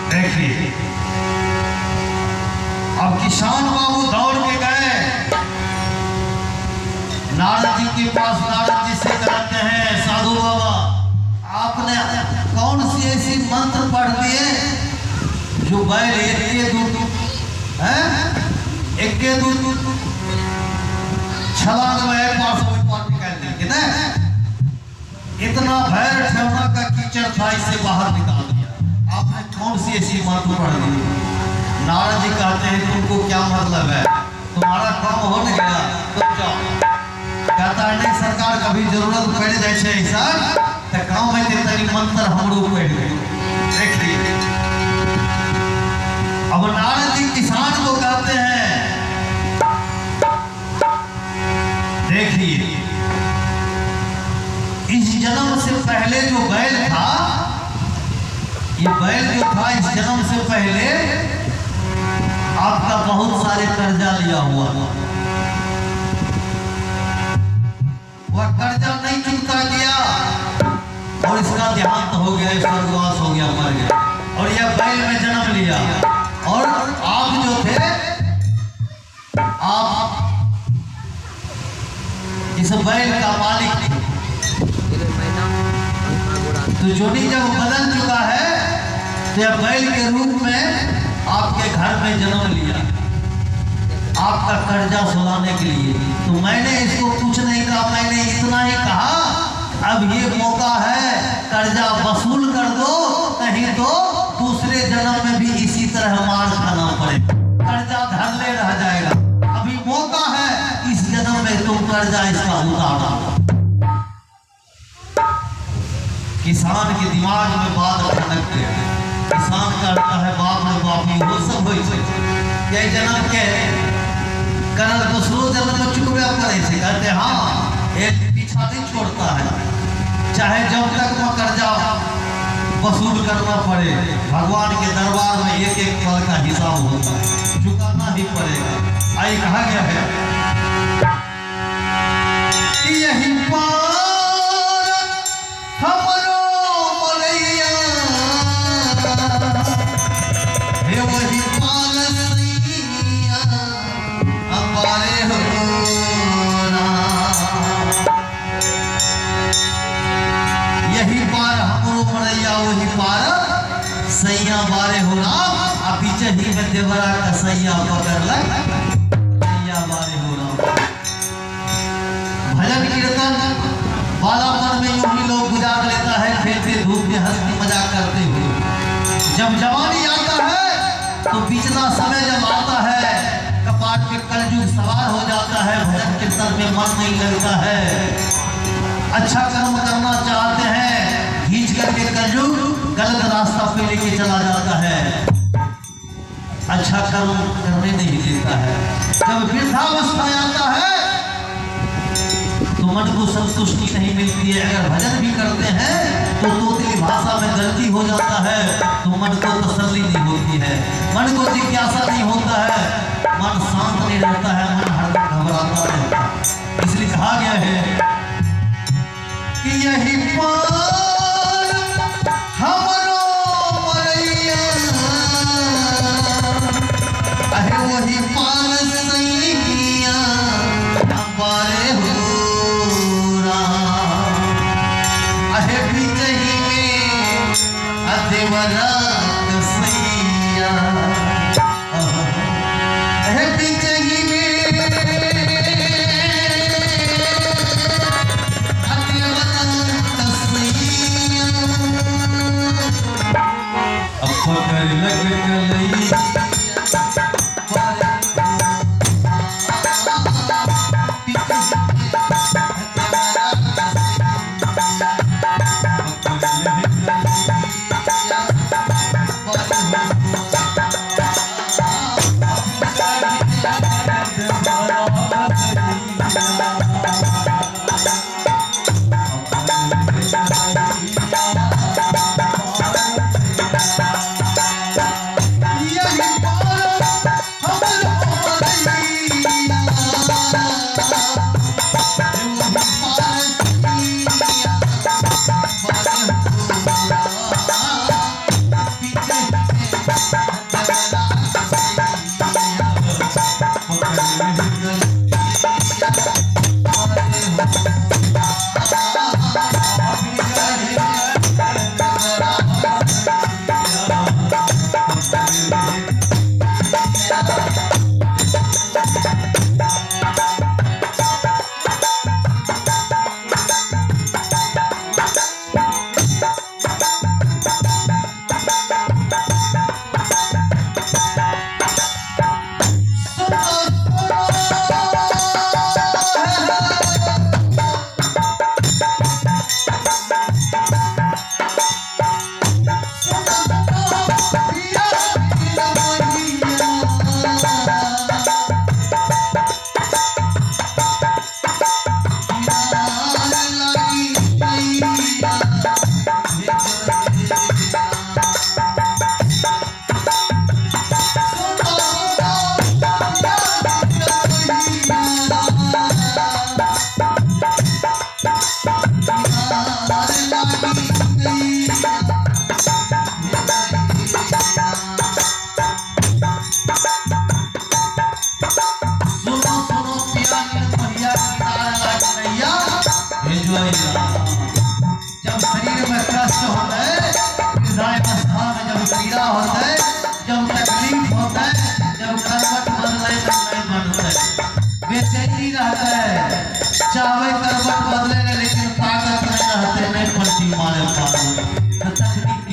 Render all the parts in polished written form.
देखिए अब किसान बाबू दौड़ के गए नारद जी के पास। नारद जी से कहते हैं साधु बाबा आपने कौन सी ऐसी मंत्र पढ़ दिए जो बैल एक दूध छलांग में पास निकाल दी कितना इतना भैर ठेवना का कीचड़ था इसे बाहर निकाल दिया। आपने कौन सी ऐसी मंत्र पढ़ दी? नारद जी कहते हैं तुमको क्या मतलब है, तुम्हारा काम हो नहीं गया तुम जाओ। कहता है नहीं सरकार कभी जरूरत पड़ जाए ऐसा तो गाँव में तनी मंत्र हमरो पढ़ गए। देखिए अब नारद जी किसान को कहते हैं देखिए इस जन्म से पहले जो बैल था, ये बैल जो था इस जन्म से पहले आपका बहुत सारे कर्जा लिया हुआ था। वह कर्जा नहीं चुकता किया और इसका देहांत हो गया, स्वर्गवास हो गया, मर गया और यह बैल में जन्म लिया। और आप जो थे आप इस बैल का मालिक थे। तो जोनी जब बदल चुका है तो यह बैल के रूप में आपके घर में जन्म लिया आपका कर्जा सुलाने के लिए। तो मैंने इसको कुछ नहीं कहा, मैंने इतना ही कहा अब ये मौका है कर्जा वसूल कर दो, नहीं तो दूसरे जन्म में भी इसी तरह मार खाना पड़े, कर्जा धरले रह जाएगा। अभी मौका है इस जन्म में तुम कर्जा इसका उतारा। किसान के दिमाग में बात खनक गया। किसान कहता है बाप रे बाप वो सब हो जन्म के करल दूसरो जन्म में चुकवे करे से। कहते हाँ एक पीछा नहीं छोड़ता है, चाहे जब तक वह कर्जा वसूल करना पड़े भगवान के दरबार में एक एक पल का हिसाब होता है, चुकाना ही पड़ेगा। आई कहा गया है यही पार हमरो मलैया हे वही पाल सैया हमारे हो यही पार हमरो मलैया वही पार सैया बारे हो राम। पीछे ही में देवरा का सैया पकड़ लग सैया बारे हो राम। भजन कीर्तन बाला मन में यूं ही लोग गुजार लेता है, खेलते धूप में हंसते मजाक करते हुए। जब जवानी आता है तो बीचना समय जब आता है कपाट पे कलयुग सवार हो जाता है, भजन कीर्तन में मन नहीं लगता है। अच्छा कर्म करना चाहते हैं खींच करके कलयुग गलत रास्ता पे लेके चला जाता है, अच्छा कर्म करने नहीं देता है। जब वृद्धावस्था आता है तो मन को संतुष्टि नहीं मिलती है। अगर भजन भी करते हैं तो तोतली भाषा में गलती हो जाता है तो मन को तसल्ली नहीं होती है, मन को जिज्ञासा नहीं होता है, मन शांत नहीं रहता है, मन हरदम घबराता रहता है। इसलिए कहा गया है कि यही पार हमरो मलैया अहे वही पार सैया हमारे हो अहे बीचही में अदेवरा सैया अहे बीचही में अदेवरा सैया अब पकड़ लग गई Yeah.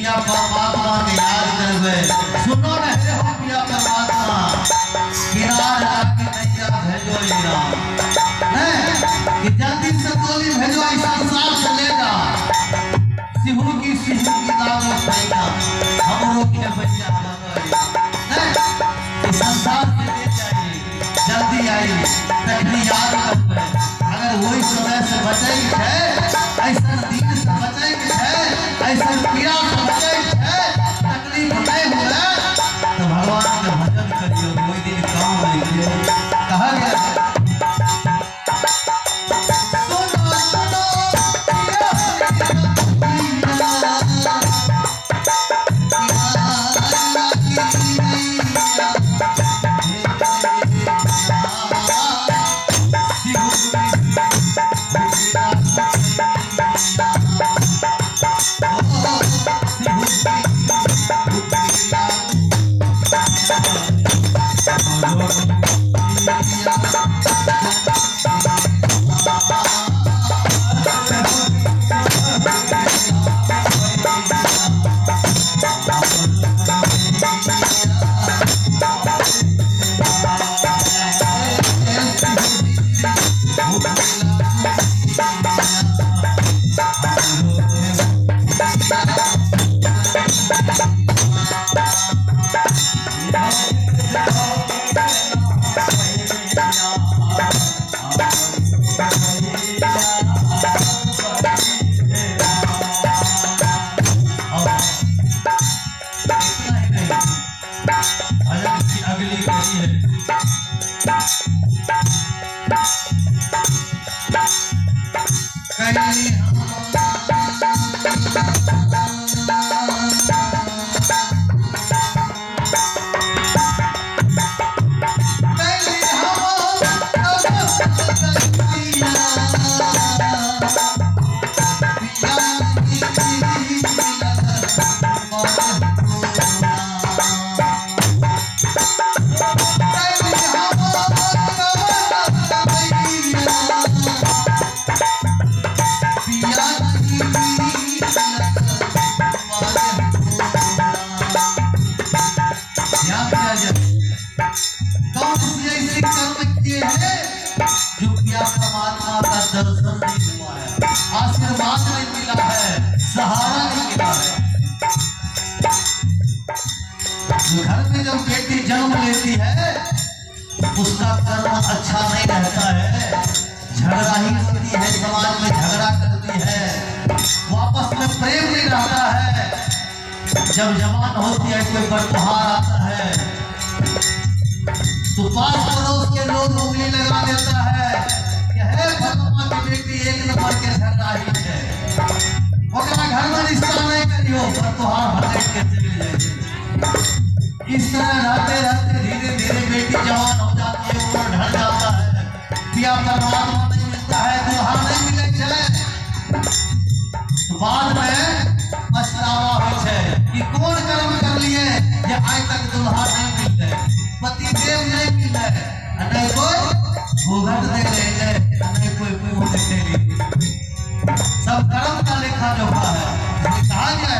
पिया परमात्मा के याद करवे। सुनो न हे हो पिया परमात्मा, किनार आके नैया भेजो ये राम, कि जल्दी से गोली भेजो इस संसार से ले जा। सिहू की लागो पैया हमरो के भैया इस संसार से ले जाइए, जल्दी आइए तखनी याद करवे। अगर वही समय से बचे है, ऐसा दिन से बचे है, ऐसा पीड़ा से बचे है, तकलीफ नहीं हुआ तो भगवान का भजन करियो, कोई दिन काम नहीं कहा गया है। आशीर्वाद नहीं मिला है, सहारा नहीं मिला है। घर में जब बेटी जन्म लेती है उसका कर्म अच्छा नहीं रहता है, झगड़ा ही करती है, समाज में झगड़ा करती है, वापस में प्रेम नहीं रहता है। जब जवान होती है कोई बरतहार आता है तो पास पड़ोस के लोग उंगली लगा देता है, भगवान की बेटी एक नंबर के झगड़ाही है, ओकरा घर में रिश्ता नहीं करियो पर तोहार भटक के चली जाएगी। इस तरह रहते रहते धीरे धीरे बेटी जवान हो जाती है, उम्र ढल जाता है, पिया परमात्मा नहीं मिलता है, दुल्हा नहीं मिले चले, तो बाद में पछतावा हो है कि कौन कर्म कर लिए जे आज तक दुल्हा नहीं मिलते, पति देव नहीं मिले, नहीं कोई भूगत दे रहे, नहीं कोई मुंह देखे नहीं, सब कर्म का लेखा जोखा है। कहा गया है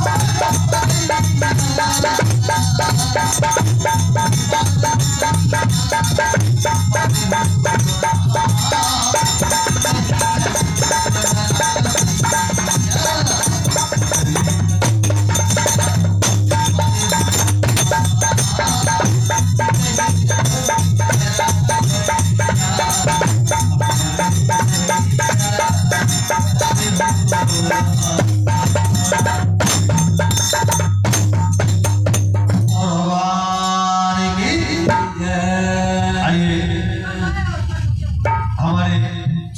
Thank you. हो